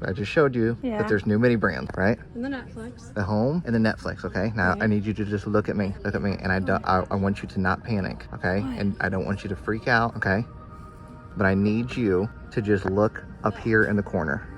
I just showed you that there's new mini brands, right? And the Netflix. The home and the Netflix, okay? Now I need you to just look at me, and I want you to not panic, okay? And I don't want you to freak out, okay? But I need you to just look up here in the corner.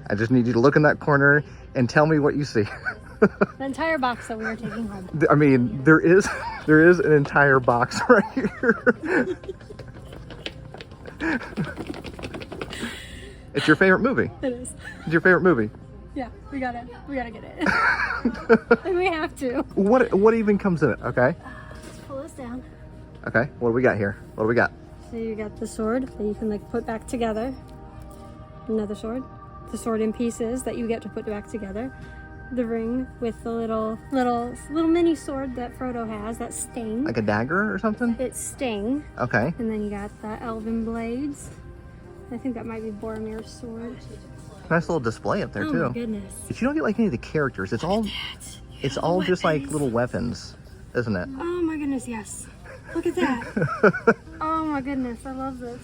I just need you to look in that corner and tell me what you see. The entire box that we are taking home. I mean, there is an entire box right here. It's your favorite movie. It is. It's your favorite movie. Yeah, we gotta get it. And we have to. What even comes in it? Okay. Let's pull this down. Okay. What do we got here? What do we got? So you got the sword that you can like put back together. Another sword. The sword in pieces that you get to put back together. The ring with the little mini sword that Frodo has, that Sting. Like a dagger or something? It's Sting. Okay. And then you got the elven blades. I think that might be Boromir's sword. Nice little display up there too. Oh my goodness. But you don't get like any of the characters. It's all just like little weapons, isn't it? Oh my goodness, yes. Look at that. Oh my goodness, I love this.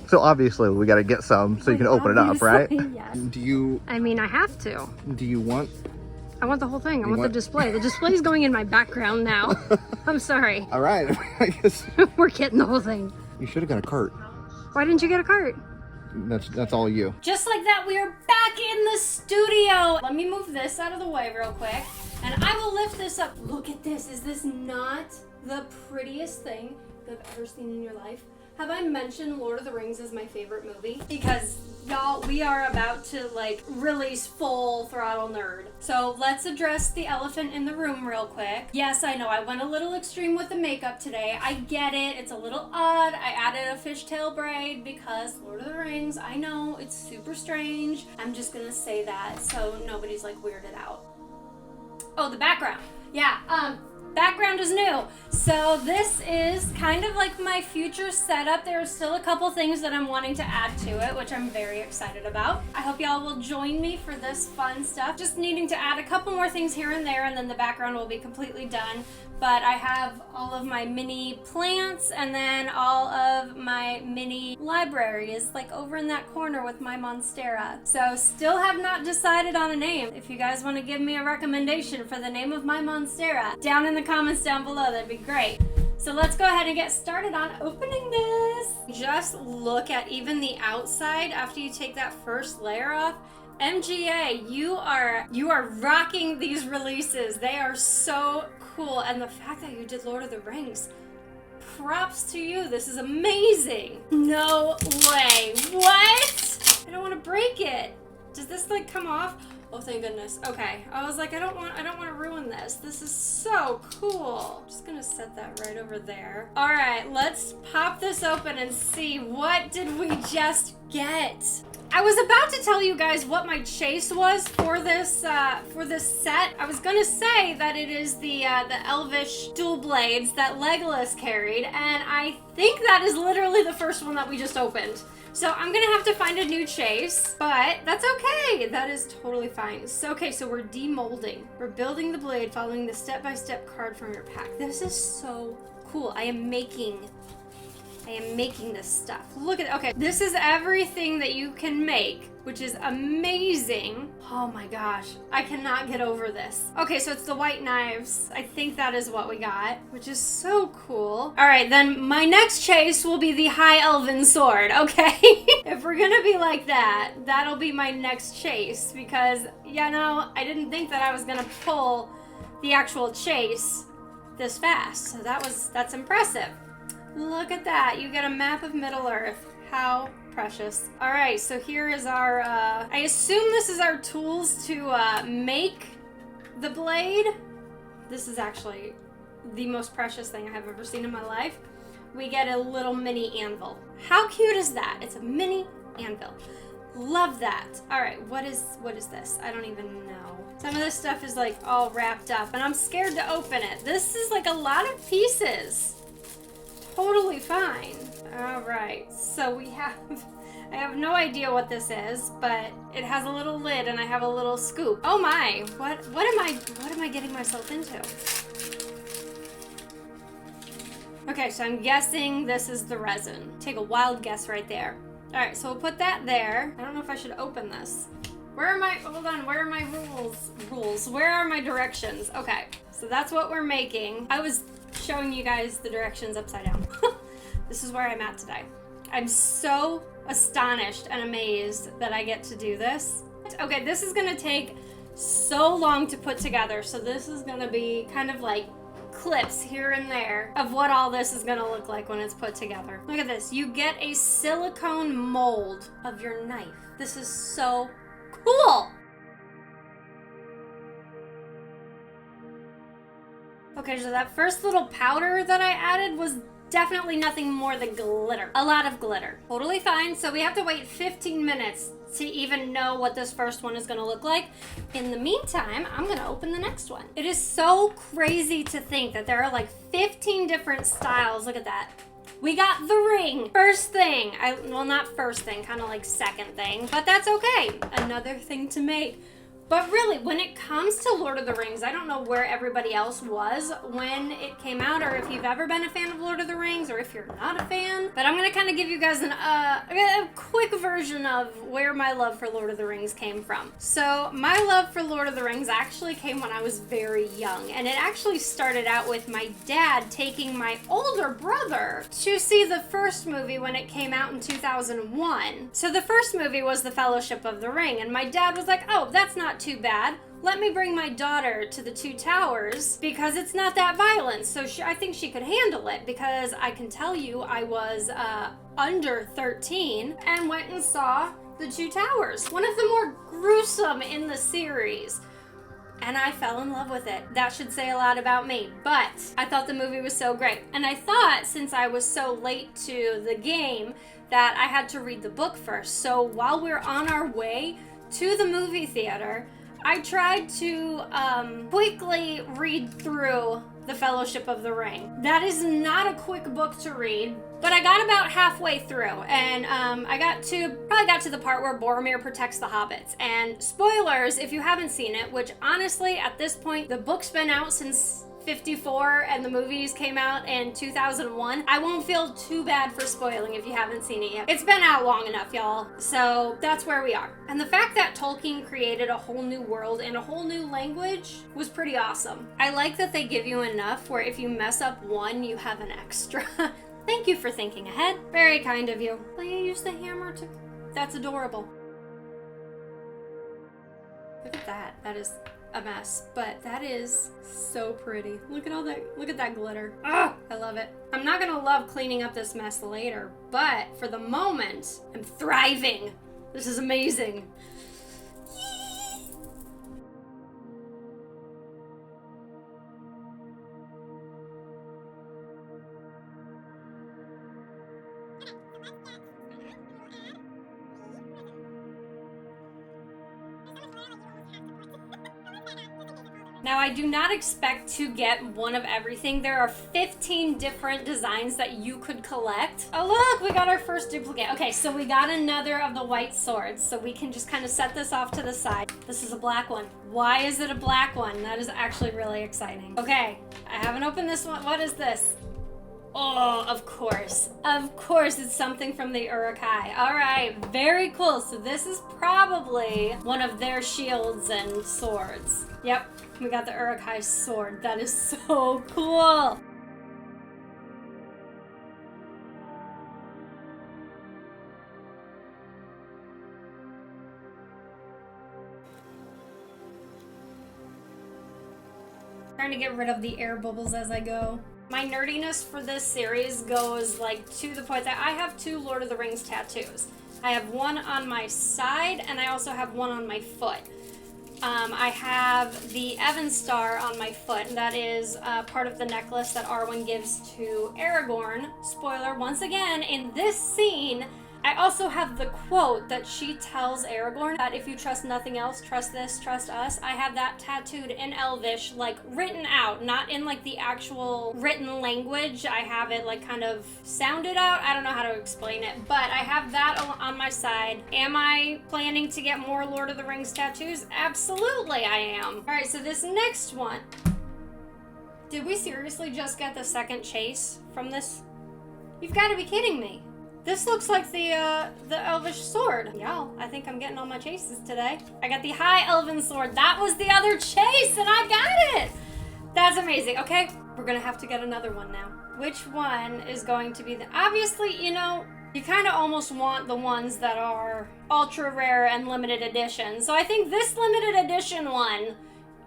So obviously we got to get some so you can open it up, right? Yes. I mean, I have to. Do you want? I want the whole thing. I want the display. The display is going in my background now. I'm sorry. All right. I guess We're getting the whole thing. you should have got a cart. Why didn't you get a cart? That's all you. Just like that, we are back in the studio. Let me move this out of the way real quick. And I will lift this up. Look at this. Is this not the prettiest thing you've ever seen in your life? Have I mentioned Lord of the Rings is my favorite movie? Because y'all, we are about to like release full throttle nerd. So let's address the elephant in the room real quick. Yes, I know I went a little extreme with the makeup today. I get it. It's a little odd. I added a fishtail braid because Lord of the Rings, I know it's super strange. I'm just gonna say that so nobody's like weirded out. Oh, the background. Yeah, background is new. So this is kind of like my future setup. There are still a couple things that I'm wanting to add to it, which I'm very excited about. I hope y'all will join me for this fun stuff. Just needing to add a couple more things here and there, and then the background will be completely done. But I have all of my mini plants and then all of my mini library is like over in that corner with my monstera. So still have not decided on a name. If you guys want to give me a recommendation for the name of my monstera, down in the comments down below, that'd be great. So let's go ahead and get started on opening this. Just look at even the outside after you take that first layer off. MGA, you are rocking these releases. They are so cool, and the fact that you did Lord of the Rings, props to you. This is amazing. No way. What? I don't want to break it. Does this like come off? Oh, thank goodness. Okay. I was like, I don't want to ruin this. This is so cool. I'm just gonna set that right over there. All right, let's pop this open and see what did we just get. I was about to tell you guys what my chase was for this set. I was gonna say that it is the Elvish dual blades that Legolas carried, and I think that is literally the first one that we just opened. So I'm gonna have to find a new chase, but that's okay. That is totally fine. So okay, so we're demolding. We're building the blade following the step-by-step card from your pack. This is so cool. I am making this stuff. Look at, okay, this is everything that you can make, which is amazing. Oh my gosh, I cannot get over this. Okay, so it's the white knives. I think that is what we got, which is so cool. All right, then my next chase will be the high elven sword, okay? If we're gonna be like that, that'll be my next chase because, you know, I didn't think that I was gonna pull the actual chase this fast. So that's impressive. Look at that. You get a map of Middle-earth. How precious. All right, so here is our, I assume this is our tools to make the blade. This is actually the most precious thing I have ever seen in my life. We get a little mini anvil. How cute is that? It's a mini anvil. Love that. All right, what is this? I don't even know. Some of this stuff is like all wrapped up and I'm scared to open it. This is like a lot of pieces. Totally fine. All right, so I have no idea what this is, but it has a little lid and I have a little scoop. Oh my, what am I getting myself into? Okay, so I'm guessing this is the resin. Take a wild guess right there. All right, so we'll put that there. I don't know if I should open this. Where are my, hold on, where are my rules? Where are my directions? Okay, so that's what we're making. I was showing you guys the directions upside down. This is where I'm at today. I'm so astonished and amazed that I get to do this. Okay, this is gonna take so long to put together, so this is gonna be kind of like clips here and there of what all this is gonna look like when it's put together. Look at this. You get a silicone mold of your knife. This is so cool. Okay, so that first little powder that I added was definitely nothing more than glitter. A lot of glitter. Totally fine. So we have to wait 15 minutes to even know what this first one is gonna look like. In the meantime, I'm gonna open the next one. It is so crazy to think that there are like 15 different styles. Look at that. We got the ring. First thing. Well, not first thing, kind of like second thing, but that's okay. Another thing to make. But really, when it comes to Lord of the Rings, I don't know where everybody else was when it came out, or if you've ever been a fan of Lord of the Rings, or if you're not a fan. But I'm going to kind of give you guys a quick version of where my love for Lord of the Rings came from. So my love for Lord of the Rings actually came when I was very young. And it actually started out with my dad taking my older brother to see the first movie when it came out in 2001. So the first movie was The Fellowship of the Ring. And my dad was like, oh, that's not too bad. Let me bring my daughter to the Two Towers because it's not that violent. So I think she could handle it, because I can tell you I was under 13 and went and saw the Two Towers, one of the more gruesome in the series. And I fell in love with it. That should say a lot about me. But I thought the movie was so great. And I thought, since I was so late to the game, that I had to read the book first. So while we're on our way to the movie theater, I tried to quickly read through The Fellowship of the Ring. That is not a quick book to read, but I got about halfway through, and I probably got to the part where Boromir protects the hobbits. And spoilers, if you haven't seen it, which honestly, at this point, the book's been out since 54 and the movies came out in 2001. I won't feel too bad for spoiling if you haven't seen it yet. It's been out long enough, y'all. So that's where we are. And the fact that Tolkien created a whole new world and a whole new language was pretty awesome. I like that they give you enough where if you mess up one, you have an extra. Thank you for thinking ahead. Very kind of you. Will you use the hammer to... That's adorable. Look at that. That is a mess, but that is so pretty. Look at all that, look at that glitter. Ah, I love it. I'm not gonna love cleaning up this mess later, but for the moment, I'm thriving. This is amazing. Now, I do not expect to get one of everything. There are 15 different designs that you could collect. Oh, look, we got our first duplicate. Okay, so we got another of the white swords, so we can just kind of set this off to the side. This is a black one. Why is it a black one? That is actually really exciting. Okay, I haven't opened this one. What is this? Oh, of course. Of course, it's something from the Uruk-hai. All right, very cool. So this is probably one of their shields and swords. Yep, we got the Uruk-hai sword. That is so cool. Trying to get rid of the air bubbles as I go. My nerdiness for this series goes like to the point that I have 2 Lord of the Rings tattoos. I have one on my side and I also have one on my foot. I have the Evan Star on my foot, and that is part of the necklace that Arwen gives to Aragorn. Spoiler, once again, in this scene, I also have the quote that she tells Aragorn that if you trust nothing else, trust this, trust us. I have that tattooed in Elvish, like written out, not in like the actual written language. I have it like kind of sounded out. I don't know how to explain it, but I have that on my side. Am I planning to get more Lord of the Rings tattoos? Absolutely I am. All right, so this next one. Did we seriously just get the second chase from this? You've got to be kidding me. This looks like the elvish sword. Y'all, I think I'm getting all my chases today. I got the high elven sword. That was the other chase, and I got it. That's amazing. Okay, we're gonna have to get another one now. Which one is going to be the... Obviously, you know, you kind of almost want the ones that are ultra rare and limited edition. So I think this limited edition one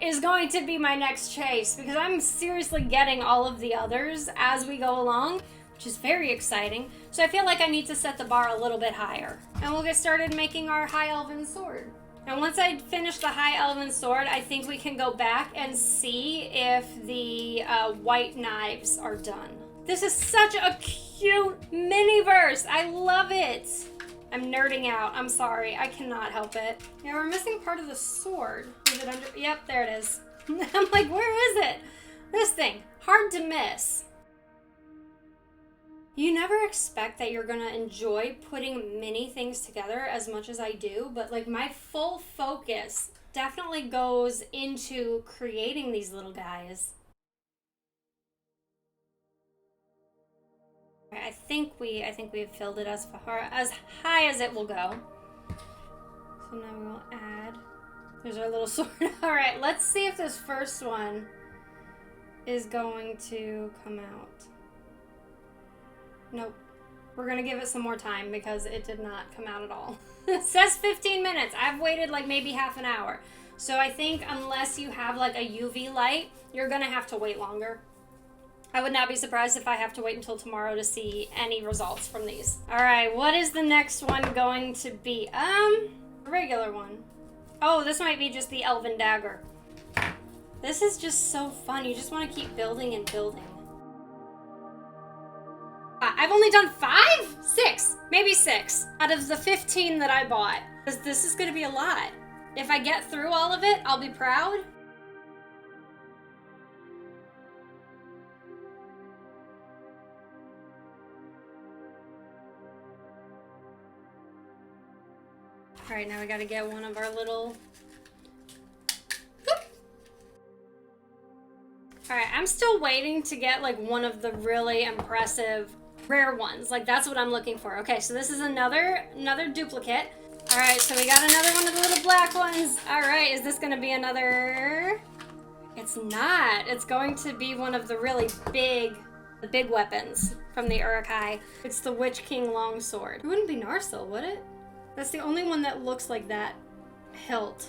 is going to be my next chase, because I'm seriously getting all of the others as we go along, which is very exciting. So I feel like I need to set the bar a little bit higher. And we'll get started making our high elven sword. And once I finish the high elven sword, I think we can go back and see if the white knives are done. This is such a cute mini-verse. I love it. I'm nerding out. I'm sorry. I cannot help it. Yeah, we're missing part of the sword. Is it under? Yep, there it is. I'm like, where is it? This thing. Hard to miss. You never expect that you're gonna enjoy putting many things together as much as I do, but like my full focus definitely goes into creating these little guys. I think we've filled it as high as it will go. So now we'll add. There's our little sword. All right, let's see if this first one is going to come out. Nope. We're gonna give it some more time because it did not come out at all. It says 15 minutes. I've waited like maybe half an hour. So I think unless you have like a UV light, you're gonna have to wait longer. I would not be surprised if I have to wait until tomorrow to see any results from these. All right, what is the next one going to be? A regular one. Oh, this might be just the elven dagger. This is just so fun. You just want to keep building and building. I've only done 5? 6. Maybe 6 out of the 15 that I bought. This is going to be a lot. If I get through all of it, I'll be proud. All right, now we got to get one of our little... All right, I'm still waiting to get like one of the really impressive rare ones. Like that's what I'm looking for. Okay, so this is another duplicate. All right, so we got another one of the little black ones. All right, is this gonna be another? It's not. It's going to be one of the really big weapons from the Uruk-hai. It's the Witch King longsword. It wouldn't be Narsil, would it? That's the only one that looks like that hilt.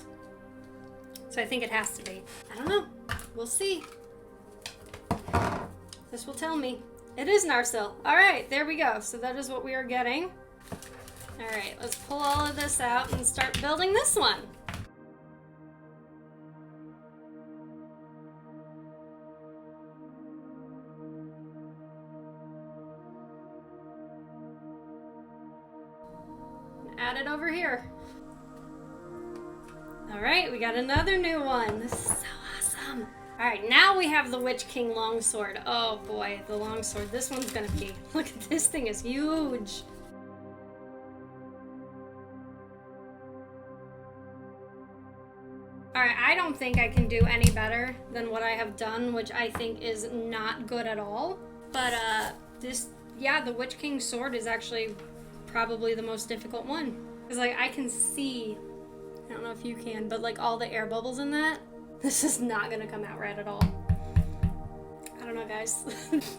So I think it has to be. I don't know. We'll see. This will tell me. It is Narsil. All right, there we go. So that is what we are getting. All right, let's pull all of this out and start building this one. Add it over here. All right, we got another new one. This is so awesome. All right, now we have the Witch King longsword. Oh boy, the longsword. This one's gonna be, look at this thing is huge. All right, I don't think I can do any better than what I have done, which I think is not good at all. But the Witch King sword is actually probably the most difficult one. Because like I can see, I don't know if you can, but like all the air bubbles in that, this is not gonna come out right at all. I don't know, guys.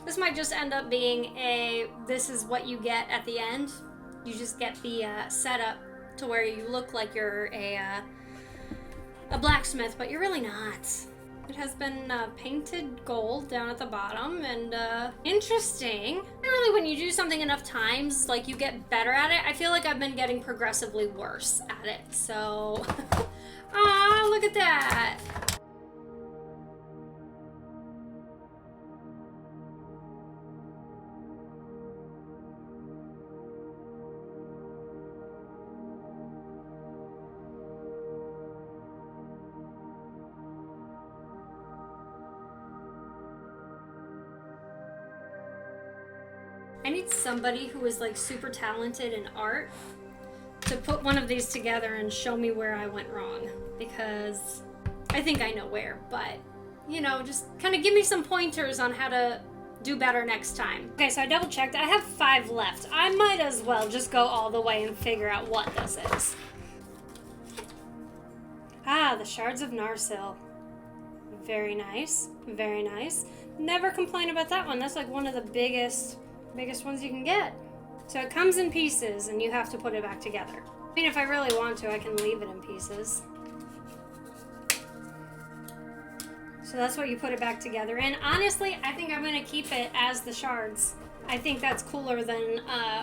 This might just end up being this is what you get at the end. You just get the setup to where you look like you're a blacksmith, but you're really not. It has been painted gold down at the bottom, and interesting. Really, when you do something enough times, like you get better at it. I feel like I've been getting progressively worse at it, so... Aw, look at that! I need somebody who is like super talented in art to put one of these together and show me where I went wrong, because I think I know where, but you know, just kind of give me some pointers on how to do better next time. Okay, so I double checked. I have 5 left. I might as well just go all the way and figure out what this is. Ah, the shards of Narsil. Very nice. Very nice. Never complain about that one. That's like one of the biggest ones you can get. So it comes in pieces and you have to put it back together. I mean, if I really want to, I can leave it in pieces. So that's what you put it back together in. Honestly, I think I'm going to keep it as the shards. I think that's cooler than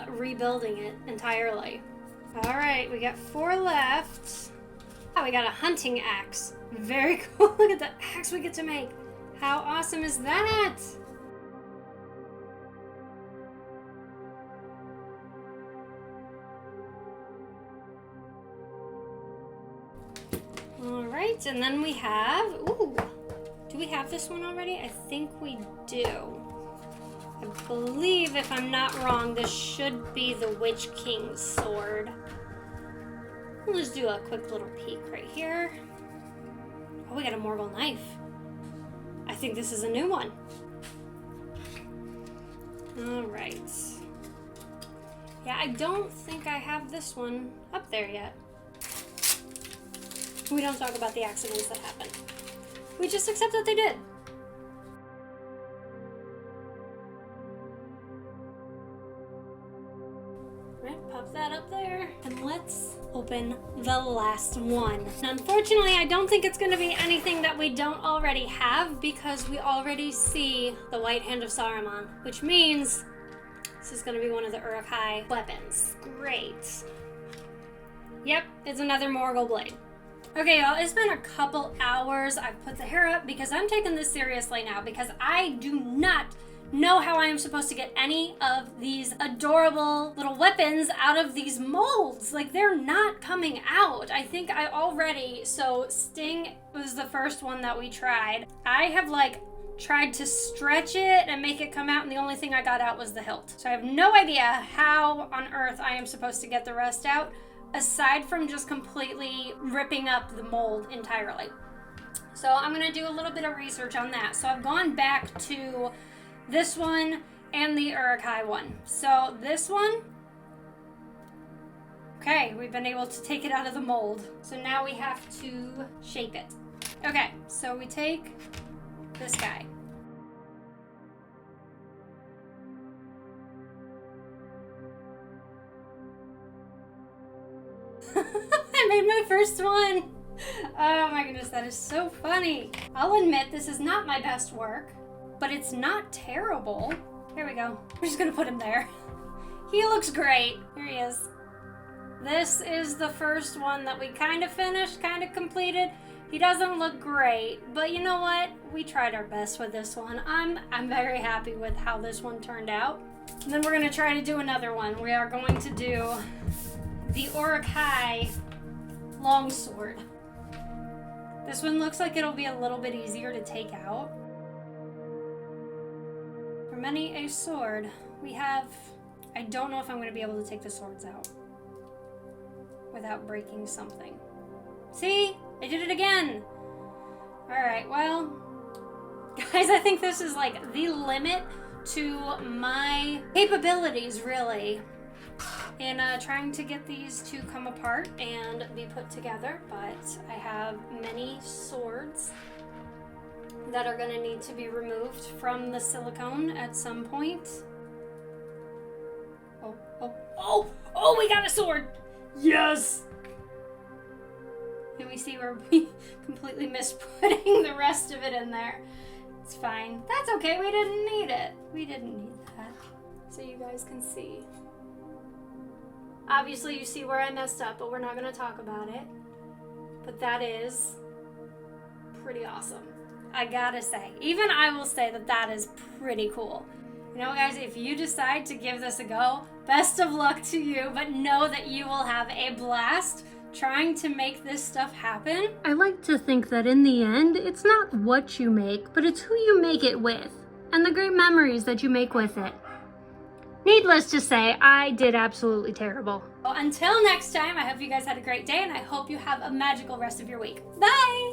rebuilding it entirely. All right, we got 4 left. Oh, we got a hunting axe. Very cool. Look at the axe we get to make. How awesome is that? All right, and then we have, ooh, do we have this one already? I think we do. I believe, if I'm not wrong, this should be the Witch King's sword. We'll just do a quick little peek right here. Oh, we got a Morgul knife. I think this is a new one. All right. Yeah, I don't think I have this one up there yet. We don't talk about the accidents that happen. We just accept that they did. Right, pop that up there. And let's open the last one. And unfortunately, I don't think it's going to be anything that we don't already have because we already see the White Hand of Saruman, which means this is going to be one of the Uruk-hai weapons. Great. Yep, it's another Morgul blade. Okay, y'all, it's been a couple hours. I've put the hair up because I'm taking this seriously now because I do not know how I am supposed to get any of these adorable little weapons out of these molds. Like, they're not coming out. I think I already, so Sting was the first one that we tried. I have like tried to stretch it and make it come out, and the only thing I got out was the hilt. So I have no idea how on earth I am supposed to get the rest out, aside from just completely ripping up the mold entirely. So I'm gonna do a little bit of research on that. So I've gone back to this one and the Uruk-hai one. So this one, okay, we've been able to take it out of the mold. So now we have to shape it. Okay, so we take this guy. I made my first one. Oh my goodness, that is so funny. I'll admit this is not my best work, but it's not terrible. Here we go. We're just gonna put him there. He looks great. Here he is. This is the first one that we kind of finished, kind of completed. He doesn't look great, but you know what? We tried our best with this one. I'm very happy with how this one turned out. And then we're gonna try to do another one. We are going to do the Uruk-hai longsword. This one looks like it'll be a little bit easier to take out. For many a sword, we have, I don't know if I'm going to be able to take the swords out without breaking something. See? I did it again! Alright, well, guys, I think this is like the limit to my capabilities, really, in trying to get these to come apart and be put together, but I have many swords that are going to need to be removed from the silicone at some point. Oh, we got a sword! Yes! And we see where we completely missed putting the rest of it in there. It's fine. That's okay, we didn't need it. We didn't need that. So you guys can see. Obviously you see where I messed up, but we're not going to talk about it. But that is pretty awesome. I gotta say. Even I will say that that is pretty cool. You know, guys, if you decide to give this a go, best of luck to you, but know that you will have a blast trying to make this stuff happen. I like to think that in the end, it's not what you make, but it's who you make it with, and the great memories that you make with it. Needless to say, I did absolutely terrible. Well, until next time, I hope you guys had a great day, and I hope you have a magical rest of your week. Bye!